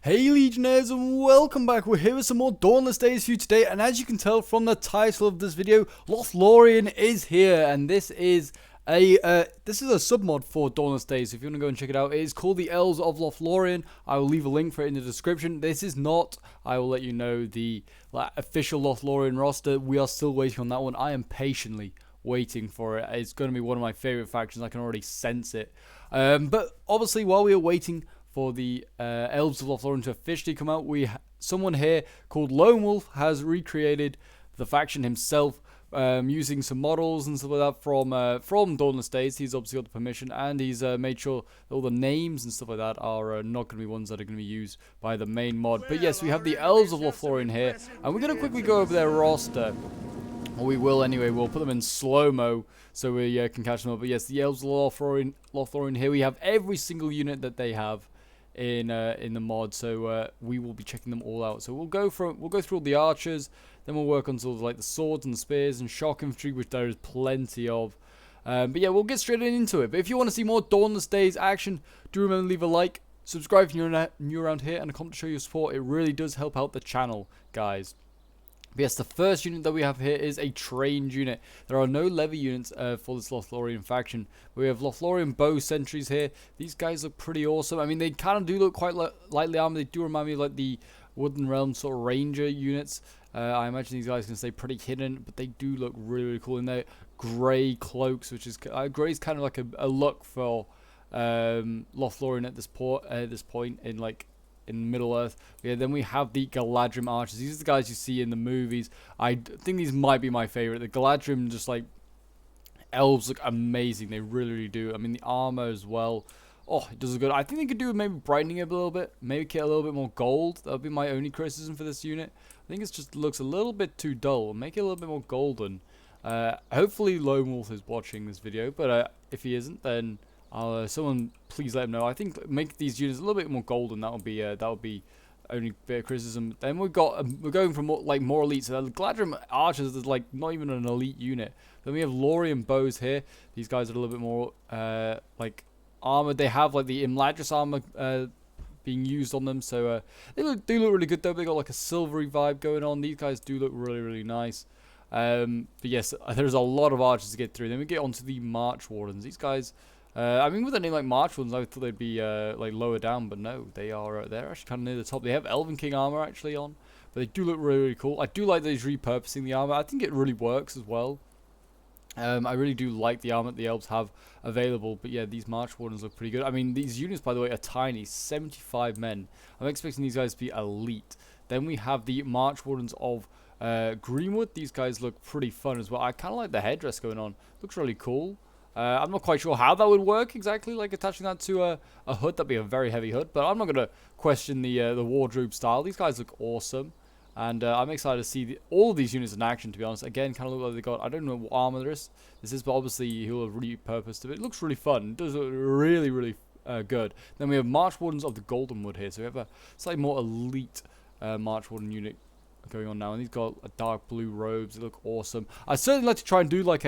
Hey Legionnaires, and welcome back. We're here with some more Dawnless days for you today, and as you can tell from the title of this video, Lothlorien is here, and this is a submod for Dawnless days. So if you want to go and check it out, it is called the Elves of Lothlorien. I will leave a link for it in the description. This is not, I will let you know, the official Lothlorien roster. We are still waiting on that one. I am patiently waiting for it. It's going to be one of my favorite factions. I can already sense it. But obviously, while we are waiting for the Elves of Lothlorien to officially come out, someone here called Lone Wolf has recreated the faction himself, using some models and stuff like that from Dawnless Days. He's obviously got the permission, and he's made sure that all the names and stuff like that are not going to be ones that are going to be used by the main mod. But yes, we have the Elves of Lothlorien here, and we're going to quickly go over their roster. Or we will anyway. We'll put them in slow-mo so we can catch them up. But yes, the Elves of Lothlorien here. We have every single unit that they have in the mod, so we will be checking them all out. So we'll go through all the archers, then we'll work on sort of like the swords and the spears and shock infantry, which there is plenty of. But yeah, we'll get straight into it. But if you want to see more Dawnless Days action, do remember to leave a like, subscribe if you're new around here, and a comment to show your support. It really does help out the channel, guys. But yes, the first unit that we have here is a trained unit. There are no lever units for this Lothlorien faction. We have Lothlorien bow sentries here. These guys look pretty awesome. I mean, they kind of do look quite lightly armored. They do remind me of like the Wooden Realm sort of ranger units. I imagine these guys can stay pretty hidden, but they do look really, really cool in their grey cloaks, which is grey is kind of like a look for Lothlorien at this point in Middle Earth. Yeah, then we have the Galadrim archers. These are the guys you see in the movies. I think these might be my favorite. The Galadrim, just like elves, look amazing. They really, really do. I mean, the armor as well. Oh, it does look good. I think they could do with maybe brightening it a little bit. Maybe get a little bit more gold. That would be my only criticism for this unit. I think it just looks a little bit too dull. Make it a little bit more golden. Hopefully Lone Wolf is watching this video, but if he isn't, then someone please let him know. I think make these units a little bit more golden. That would be only bit of criticism. Then we're going from more elite. So the Galadrim archers is like not even an elite unit. Then we have Lorien bows here. These guys are a little bit more like armored. They have like the Imladris armor being used on them. So they do look really good though. They got like a silvery vibe going on. These guys do look really, really nice. But yes, there's a lot of archers to get through. Then we get onto the March Wardens. These guys. I mean, with a name like March Wardens, I thought they'd be like lower down, but no, they're actually kind of near the top. They have Elven King armor actually on, but they do look really, really cool. I do like that he's repurposing the armor. I think it really works as well. I really do like the armor that the elves have available, but yeah, these March Wardens look pretty good. I mean, these units, by the way, are tiny, 75 men. I'm expecting these guys to be elite. Then we have the March Wardens of Greenwood. These guys look pretty fun as well. I kind of like the headdress going on. Looks really cool. I'm not quite sure how that would work exactly, like attaching that to a hood. That'd be a very heavy hood, but I'm not going to question the wardrobe style. These guys look awesome, and I'm excited to see all of these units in action, to be honest. Again, kind of look like they got, I don't know what armor this is, but obviously he'll have repurposed it. It looks really fun. It does look really, really good. Then we have March Wardens of the Goldenwood here, so we have a slightly more elite March Warden unit going on now, and he's got dark blue robes. They look awesome. I'd certainly like to try and do like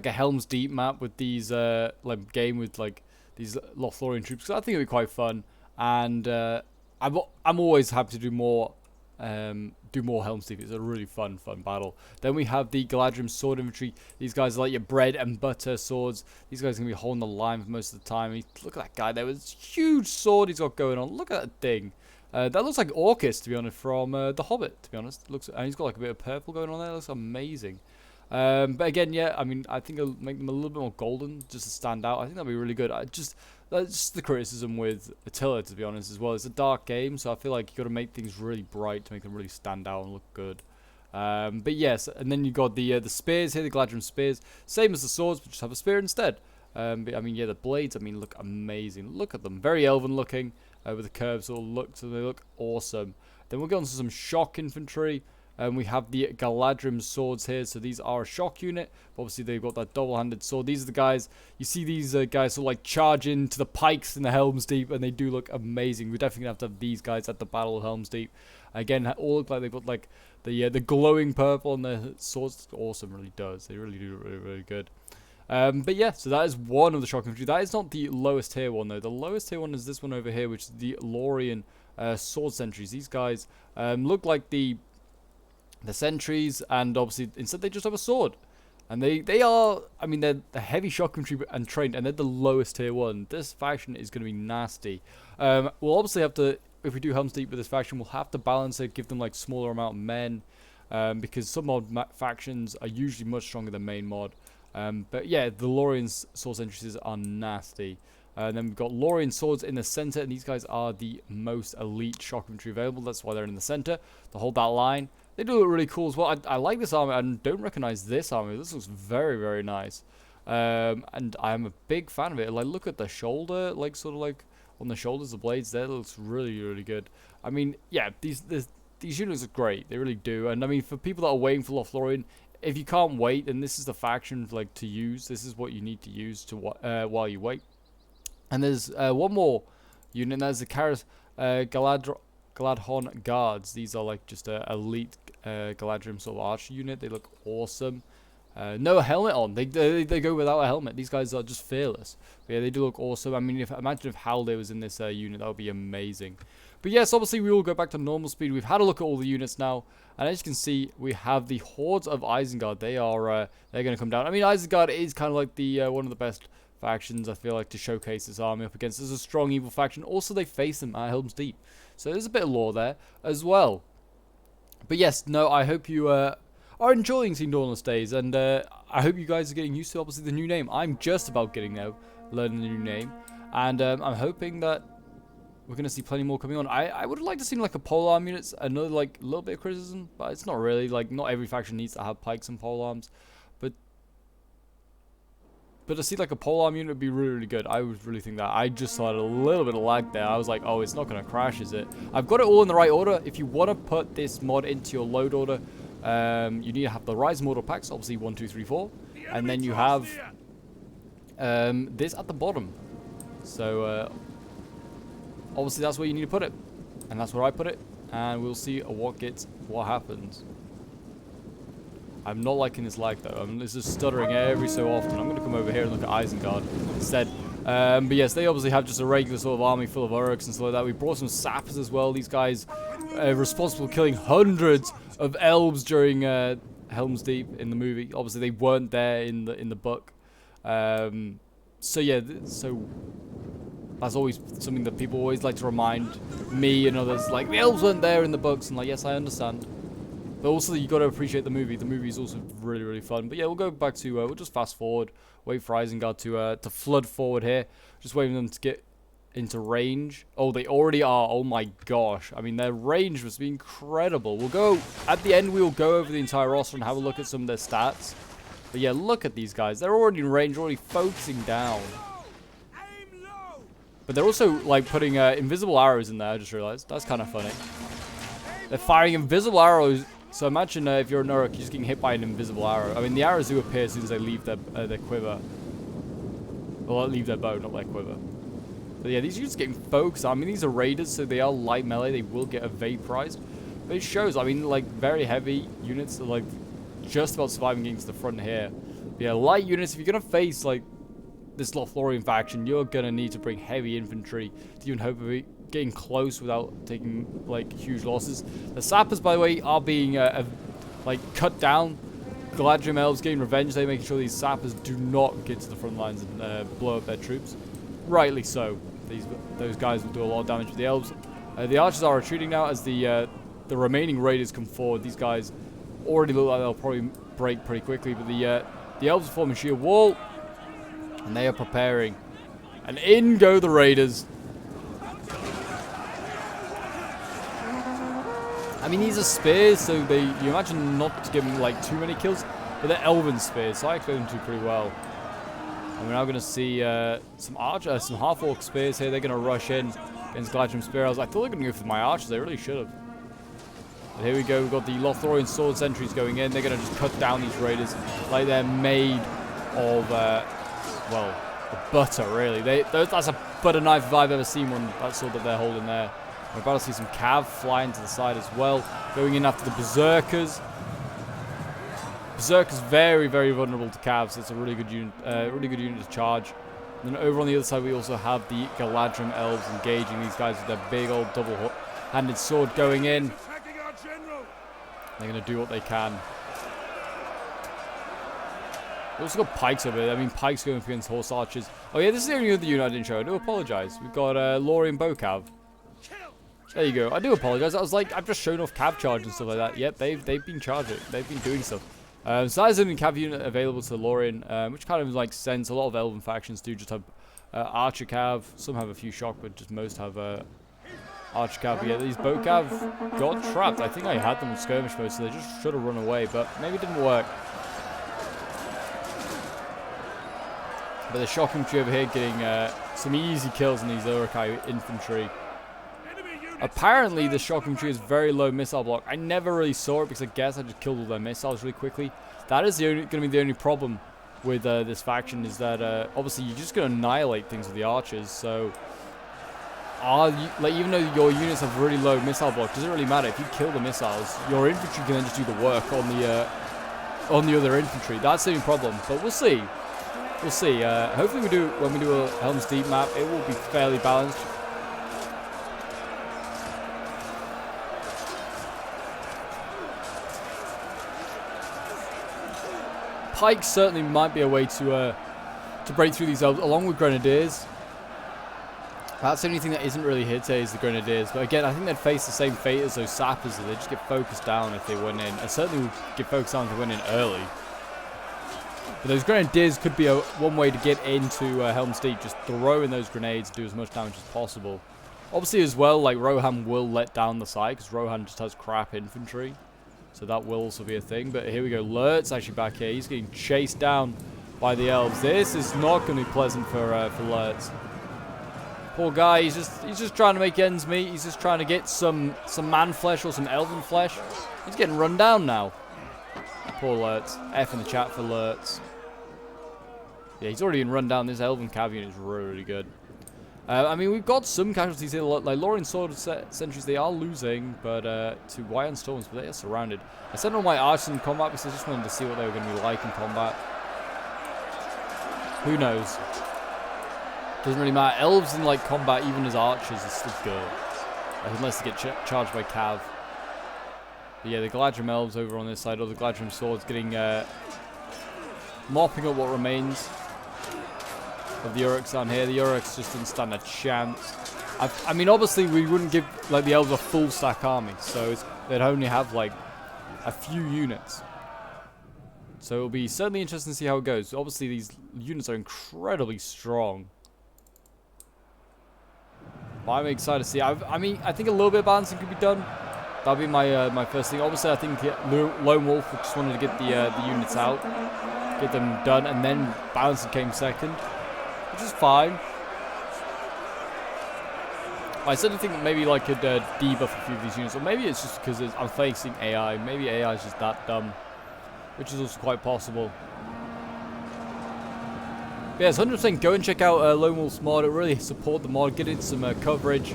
a Helm's Deep map with these game with like these Lothlorien troops, because I think it'd be quite fun. And I'm always happy to do more Helm's Deep. It's a really fun battle. Then we have the Galadrim sword infantry. These guys are like your bread and butter swords. These guys are gonna be holding the line for most of the time. Look at that guy there with this huge sword he's got going on. Look at that thing. That looks like Orcus, to be honest, from The Hobbit. To be honest, and he's got like a bit of purple going on there. It looks amazing. But again, yeah, I mean, I think it'll make them a little bit more golden just to stand out. I think that'll be really good. That's just the criticism with Attila, to be honest, as well. It's a dark game, so I feel like you got to make things really bright to make them really stand out and look good. But yes, and then you got the spears here, the Galadrim spears, same as the swords, but just have a spear instead. But I mean, yeah, the blades, I mean, look amazing. Look at them, very elven looking, with the curves all look, so they look awesome. Then we'll go on to some shock infantry. We have the Galadrim swords here, so these are a shock unit. Obviously, they've got that double-handed sword. These are the guys, you see these guys sort of like charge into the pikes in the Helm's Deep, and they do look amazing. We're definitely going to have these guys at the Battle of Helm's Deep. Again, all look like they've got like the glowing purple on their swords. It's awesome, really does. They really do look really, really good. But yeah, so that is one of the shock infantry. That is not the lowest tier one though. The lowest tier one is this one over here, which is the Lothlorien sword sentries. These guys look like the sentries, and obviously instead they just have a sword. And they are, I mean, they're the heavy shock infantry and trained, and they're the lowest tier one. This faction is going to be nasty. We'll obviously have to, if we do Helm's Deep with this faction, we'll have to balance it, give them like smaller amount of men, because some mod factions are usually much stronger than main mod. But yeah, the Lothlorien sword sentries are nasty. And then we've got Lothlorien swords in the center, and these guys are the most elite shock infantry available. That's why they're in the center to hold that line. They do look really cool as well. I like this armor and don't recognize this armor. This looks very, very nice. And I'm a big fan of it. Like, look at the shoulder, like, sort of like on the shoulders, the blades there. That looks really, really good. I mean, yeah, these units are great. They really do. And I mean, for people that are waiting for Lothlorien, if you can't wait, then this is the faction like to use. This is what you need to use to while you wait. And there's one more unit. And there's the Galadhon guards. These are like just a elite Galadrim sort of archer unit. They look awesome. No helmet on. They go without a helmet. These guys are just fearless. But yeah, they do look awesome. I mean, imagine if Haldir was in this unit, that would be amazing. But yes, obviously we will go back to normal speed. We've had a look at all the units now, and as you can see, we have the hordes of Isengard. They are they're going to come down. I mean, Isengard is kind of like the one of the best factions, I feel like, to showcase this army up against. There's a strong evil faction. Also, they face them at Helm's Deep, so there's a bit of lore there as well. But yes, no, I hope you are enjoying seeing Dawnless Days, and I hope you guys are getting used to obviously the new name. I'm just about getting there, learning the new name, and I'm hoping that we're going to see plenty more coming on. I would like to see like a polearm units, another like little bit of criticism, but it's not really, like, not every faction needs to have pikes and polearms, but to see like a polearm unit would be really, really good. I would really think that. I just saw a little bit of lag there. I was like, oh, it's not going to crash, is it? I've got it all in the right order. If you want to put this mod into your load order, you need to have the Rise Mortal packs, obviously 1, 2, 3, 4, and then you have this at the bottom. So obviously that's where you need to put it, and that's where I put it, and we'll see what happens. I'm not liking this lag though. This is stuttering every so often. I'm going to come over here and look at Isengard instead. But yes, they obviously have just a regular sort of army full of Uruks and stuff like that. We brought some sappers as well. These guys are responsible for killing hundreds of elves during Helm's Deep in the movie. Obviously, they weren't there in the book. So yeah, so that's always something that people always like to remind me and others. Like, the elves weren't there in the books, and like, yes, I understand. But also, you got to appreciate the movie. The movie is also really, really fun. But yeah, we'll go back to, we'll just fast forward, wait for Isengard to flood forward here. Just waiting for them to get into range. Oh, they already are. Oh my gosh. I mean, their range must be incredible. We'll go, at the end, we will go over the entire roster and have a look at some of their stats. But yeah, look at these guys. They're already in range, already focusing down. But they're also, like, putting invisible arrows in there, I just realized. That's kind of funny. They're firing invisible arrows. So imagine if you're an Uruk, you're just getting hit by an invisible arrow. I mean, the arrows do appear as soon as they leave their quiver. Well, leave their bow, not their quiver. But yeah, these units are getting focused. I mean, these are raiders, so they are light melee. They will get vaporized. But it shows, I mean, like, very heavy units are, like, just about surviving getting to the front here. But yeah, light units, if you're going to face, like, this Lothlorien faction, you're going to need to bring heavy infantry to even hope of it getting close without taking, like, huge losses. The sappers, by the way, are being like, cut down. Galadrim elves getting revenge. They're making sure these sappers do not get to the front lines and blow up their troops. Rightly so. Those guys will do a lot of damage with the elves. The archers are retreating now as the remaining raiders come forward. These guys already look like they'll probably break pretty quickly, but the elves are forming shield wall, and they are preparing. And in go the raiders. I mean, these are spears, so you imagine not to give them, like, too many kills, but they're Elven spears, so I expect them to do pretty well. And we're now going to see some half-orc spears here. They're going to rush in against Galadrim spear. I thought they were going to go for my archers. They really should have. But here we go. We've got the Lothlorien sword sentries going in. They're going to just cut down these raiders like they're made of, well, butter, really. That's a butter knife if I've ever seen one. That sword that they're holding there. We're about to see some cav flying to the side as well. Going in after the berserkers. Berserker's very, very vulnerable to Cavs. It's a really good unit to charge. And then over on the other side, we also have the Galadrim Elves engaging these guys with their big old double-handed sword going in. They're going to do what they can. We also got pikes over there. I mean, pikes going up against horse archers. Oh yeah, this is the only other unit I didn't show. I do apologize. We've got Lothlorien Bocav. There you go. I do apologize. I was like, I've just shown off cav charge and stuff like that. Yep, they've been charging. They've been doing stuff. So that is the only cav unit available to Lothlorien, which kind of like sense. A lot of Elven factions do just have archer cav. Some have a few shock, but just most have archer cav. But yeah, these Bocav got trapped. I think I had them in skirmish mode, so they just should have run away, but maybe it didn't work. But the shock infantry over here getting some easy kills on these Uruk-hai infantry. Apparently, the shock infantry is very low missile block. I never really saw it because I guess I just killed all their missiles really quickly. That is going to be the only problem with this faction, is that obviously you're just going to annihilate things with the archers. So, even though your units have really low missile block, doesn't really matter. If you kill the missiles, your infantry can then just do the work on the other infantry. That's the only problem. But we'll see. We'll see. Hopefully, when we do a Helm's Deep map, it will be fairly balanced. Pikes certainly might be a way to break through these elves, along with grenadiers. That's the only thing that isn't really here today, is the grenadiers. But again, I think they'd face the same fate as those sappers, that they just get focused down if they went in. And certainly would get focused down if they went in early. But those grenadiers could be one way to get into Helm's Deep. Just throw in those grenades, do as much damage as possible. Obviously as well, like Rohan will let down the side, because Rohan just has crap infantry. So that will also be a thing. But here we go. Lurt's actually back here. He's getting chased down by the elves. This is not going to be pleasant for Lurtz. Poor guy. He's just trying to make ends meet. He's just trying to get some man flesh or some elven flesh. He's getting run down now. Poor Lurtz. F in the chat for Lurtz. Yeah, he's already been run down. This elven cav unit is really, really good. I mean, we've got some casualties here, like Lothlorien Sword Sentries. They are losing, but to White Storms, but they are surrounded. I sent all my archers in combat because I just wanted to see what they were going to be like in combat. Who knows? Doesn't really matter. Elves in like combat, even as archers, is still good, unless they get charged by cav. But yeah, the Galadrim elves over on this side, or the Galadrim swords, getting mopping up what remains of the Uruks down here. The Uruks just didn't stand a chance. I mean, obviously, we wouldn't give like the elves a full stack army, so they'd only have like a few units. So it'll be certainly interesting to see how it goes. Obviously, these units are incredibly strong. But I'm excited to see. I mean, I think a little bit of balancing could be done. That'll be my first thing. Obviously, I think Lone Wolf just wanted to get the units out, get them done, and then balancing came second, which is fine. I certainly think that maybe I could debuff a few of these units, or maybe it's just because I'm facing AI. Maybe AI is just that dumb, which is also quite possible. But yes, 100% go and check out Lone Wolf's mod. It really support the mod, get it some coverage.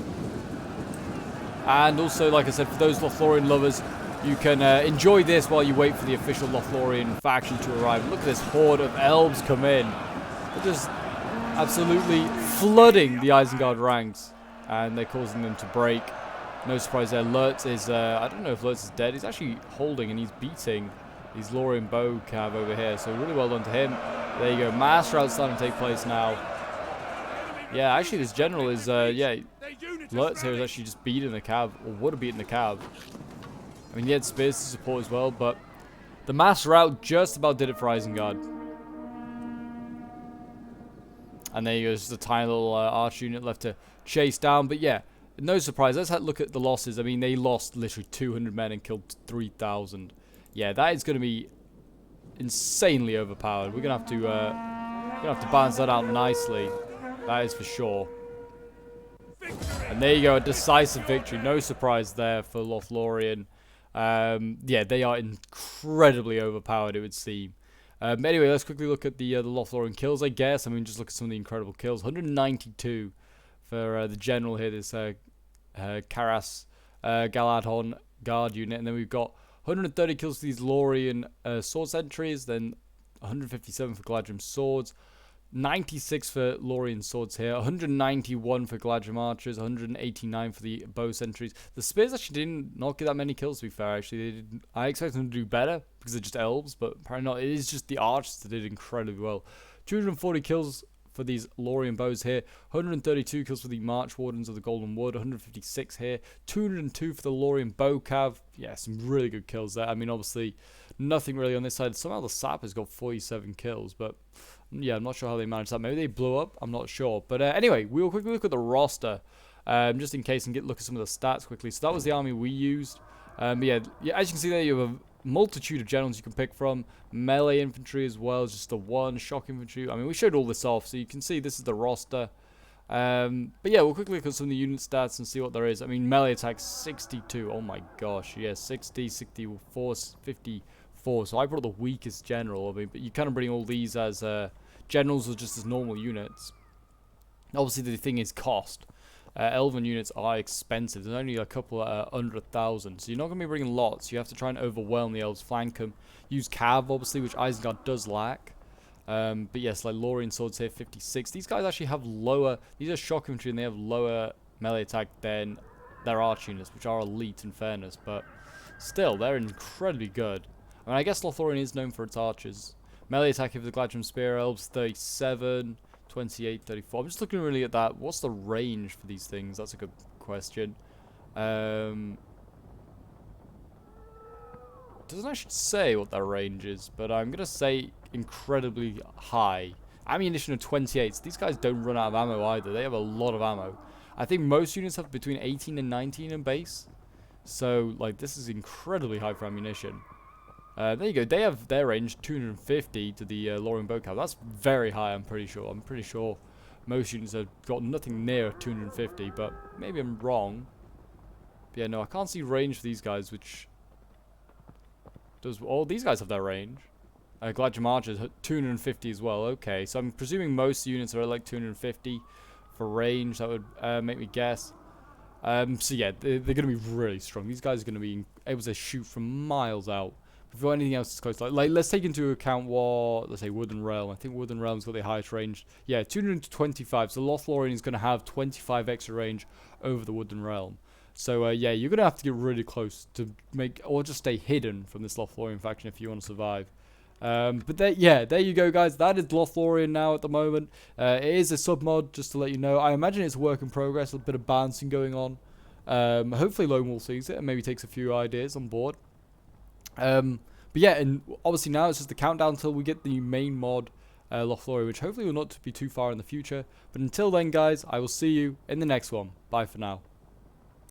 And also, like I said, for those Lothlorien lovers, you can enjoy this while you wait for the official Lothlorien faction to arrive. Look at this horde of elves come in. They're just absolutely flooding the Isengard ranks. And they're causing them to break. No surprise there. Lurtz is, I don't know if Lurtz is dead. He's actually holding and he's beating these Lothlorien bow cav over here. So really well done to him. There you go. Mass rout starting to take place now. Yeah, actually this general is, yeah, Lurtz here is actually just beating the cav, or would have beaten the cav. I mean, he had spears to support as well, but the mass rout just about did it for Isengard. And there you go, just a tiny little arch unit left to chase down. But yeah, no surprise. Let's have a look at the losses. I mean, they lost literally 200 men and killed 3,000. Yeah, that is going to be insanely overpowered. We're going to have to balance that out nicely. That is for sure. And there you go, a decisive victory. No surprise there for Lothlorien. Yeah, they are incredibly overpowered, it would seem. But anyway, let's quickly look at the Lothlorien kills, I guess. I mean, just look at some of the incredible kills. 192 for the general here, this Karas Galadhon guard unit. And then we've got 130 kills for these Lothlorien sword sentries, then 157 for Gladrim swords, 96 for Lothlorien swords here, 191 for Gladrim archers, 189 for the bow sentries. The spears actually did not get that many kills, to be fair. Actually, I expect them to do better because they're just elves, but apparently not. It is just the archers that did incredibly well. 240 kills for these Lothlorien bows here, 132 kills for the March Wardens of the Golden Wood, 156 here, 202 for the Lothlorien bow cav. Yeah, some really good kills there. I mean, obviously, nothing really on this side. Somehow the sappers got 47 kills, but yeah, I'm not sure how they managed that. Maybe they blew up. I'm not sure. But anyway, we'll quickly look at the roster, just in case, and look at some of the stats quickly. So that was the army we used. But yeah, as you can see there, you have a multitude of generals you can pick from. Melee infantry as well, just the one. Shock infantry. I mean, we showed all this off, so you can see this is the roster. But yeah, we'll quickly look at some of the unit stats and see what there is. I mean, melee attack 62. Oh my gosh, yeah, 60, 64, 54. So I brought the weakest general. I mean, but you kind of bring all these as generals or just as normal units. Obviously, the thing is cost. Elven units are expensive. There's only a couple under 1,000, so you're not going to be bringing lots. You have to try and overwhelm the elves, flank them. Use cav, obviously, which Isengard does lack. But yes, like Lothlorien swords here, 56. These guys actually have lower. These are shock infantry, and they have lower melee attack than their arch units, which are elite in fairness. But still, they're incredibly good. I mean, I guess Lothlorien is known for its archers. Melee attack of the Gladrim Spear Elves, 37, 28, 34. I'm just looking really at that. What's the range for these things? That's a good question. Doesn't actually say what their range is, but I'm going to say incredibly high. Ammunition of 28. So these guys don't run out of ammo either. They have a lot of ammo. I think most units have between 18 and 19 in base. So, like, this is incredibly high for ammunition. There you go. They have their range 250 to the Lothlorien bow cav. That's very high, I'm pretty sure. I'm pretty sure most units have got nothing near 250, but maybe I'm wrong. But yeah, no, I can't see range for these guys, which does... Oh, these guys have their range. Gladrim archers, 250 as well. Okay, so I'm presuming most units are like 250 for range. That would make me guess. So yeah, they're going to be really strong. These guys are going to be able to shoot from miles out. Before anything else is close, like let's take into account what, let's say Wooden Realm. I think Wooden Realm's got the highest range. Yeah, 225. So Lothlorien is going to have 25 extra range over the Wooden Realm. So yeah, you're going to have to get really close to make, or just stay hidden from this Lothlorien faction if you want to survive. But there you go, guys. That is Lothlorien now at the moment. It is a submod, just to let you know. I imagine it's a work in progress, a bit of balancing going on. Hopefully Lone Wolf sees it and maybe takes a few ideas on board. But yeah, and obviously now it's just the countdown until we get the main mod, Lothlorien, which hopefully will not be too far in the future. But until then, guys, I will see you in the next one. Bye for now.